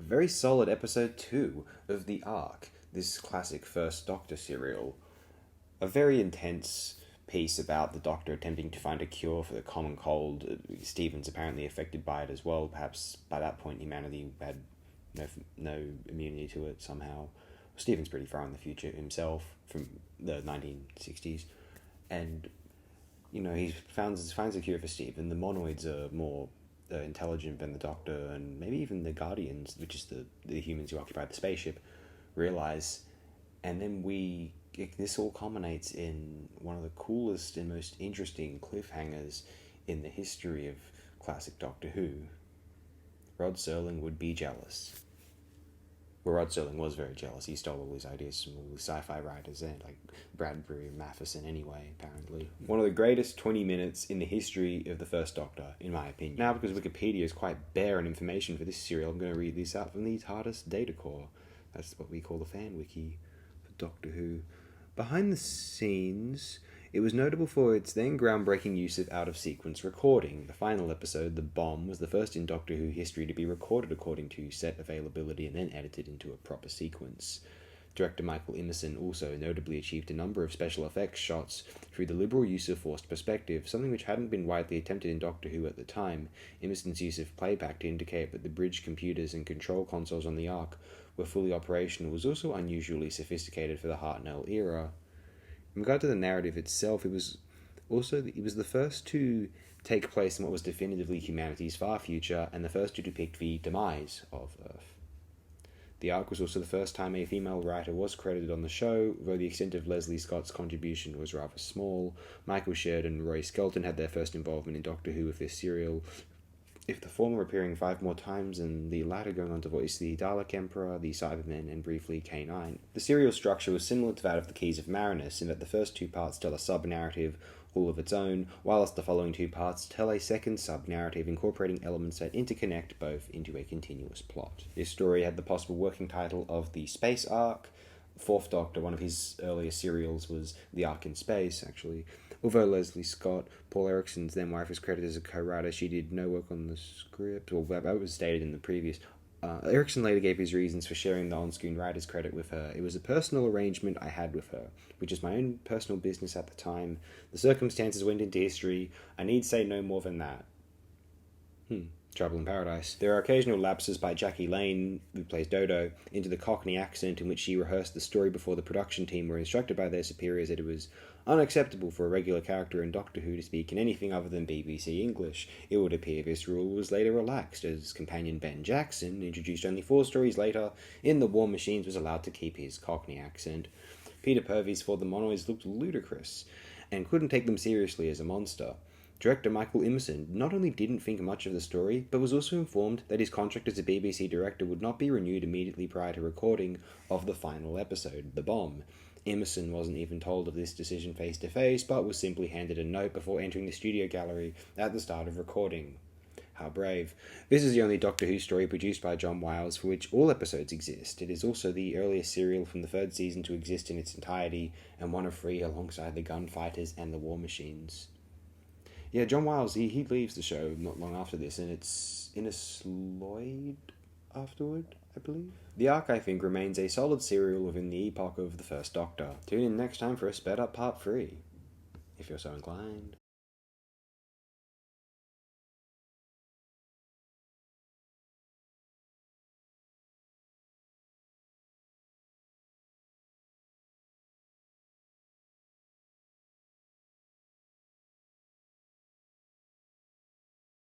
very solid episode 2 of The Ark, this classic First Doctor serial. A very intense piece about the Doctor attempting to find a cure for the common cold. Stephen's apparently affected by it as well. Perhaps by that point humanity had no immunity to it somehow. Stephen's pretty far in the future himself, from the 1960s. And, he finds a cure for Stephen. The monoids are more intelligent than the Doctor, and maybe even the Guardians, which is the humans who occupy the spaceship, realize. And then this all culminates in one of the coolest and most interesting cliffhangers in the history of classic Doctor Who. Rod Serling would be jealous. Well, Rod Serling was very jealous. He stole all his ideas from all the sci-fi writers, like Bradbury and Matheson anyway, apparently. One of the greatest 20 minutes in the history of the First Doctor, in my opinion. Now, because Wikipedia is quite bare on information for this serial, I'm going to read this out from the TARDIS data core. That's what we call the fan wiki for Doctor Who. Behind the scenes, it was notable for its then groundbreaking use of out-of-sequence recording. The final episode, The Bomb, was the first in Doctor Who history to be recorded according to set availability and then edited into a proper sequence. Director Michael Imison also notably achieved a number of special effects shots through the liberal use of forced perspective, something which hadn't been widely attempted in Doctor Who at the time. Imison's use of playback to indicate that the bridge computers and control consoles on the Ark were fully operational was also unusually sophisticated for the Hartnell era. In regard to the narrative itself, it was the first to take place in what was definitively humanity's far future, and the first to depict the demise of Earth. The Ark was also the first time a female writer was credited on the show, though the extent of Lesley Scott's contribution was rather small. Michael Sheridan and Roy Skelton had their first involvement in Doctor Who with this serial, if the former appearing 5 more times and the latter going on to voice the Dalek Emperor, the Cybermen, and briefly K9. The serial structure was similar to that of the Keys of Marinus, in that the first 2 parts tell a sub-narrative all of its own, whilst the following 2 parts tell a second sub-narrative incorporating elements that interconnect both into a continuous plot. This story had the possible working title of The Space Ark. Fourth Doctor, one of his earlier serials, was The Ark in Space, actually. Although Lesley Scott, Paul Erickson's then wife, is credited as a co-writer, she did no work on the script, or that was stated in the previous. Erickson later gave his reasons for sharing the on-screen writer's credit with her. It was a personal arrangement I had with her, which is my own personal business at the time. The circumstances went into history. I need say no more than that. Trouble in Paradise. There are occasional lapses by Jackie Lane, who plays Dodo, into the Cockney accent in which she rehearsed the story before the production team were instructed by their superiors that it was unacceptable for a regular character in Doctor Who to speak in anything other than BBC English. It would appear this rule was later relaxed, as companion Ben Jackson, introduced only 4 stories later in The War Machines, was allowed to keep his Cockney accent. Peter Purves for the monoids looked ludicrous, and couldn't take them seriously as a monster. Director Michael Imison not only didn't think much of the story, but was also informed that his contract as a BBC director would not be renewed immediately prior to recording of the final episode, The Bomb. Imison wasn't even told of this decision face to face, but was simply handed a note before entering the studio gallery at the start of recording. How brave. This is the only Doctor Who story produced by John Wiles for which all episodes exist. It is also the earliest serial from the 3rd season to exist in its entirety, and one of 3 alongside the Gunfighters and the War Machines. Yeah, John Wiles, he leaves the show not long after this, and it's in a Sloyd afterward, I believe. The Ark, I think, remains a solid serial within the epoch of the First Doctor. Tune in next time for a sped up part 3, if you're so inclined.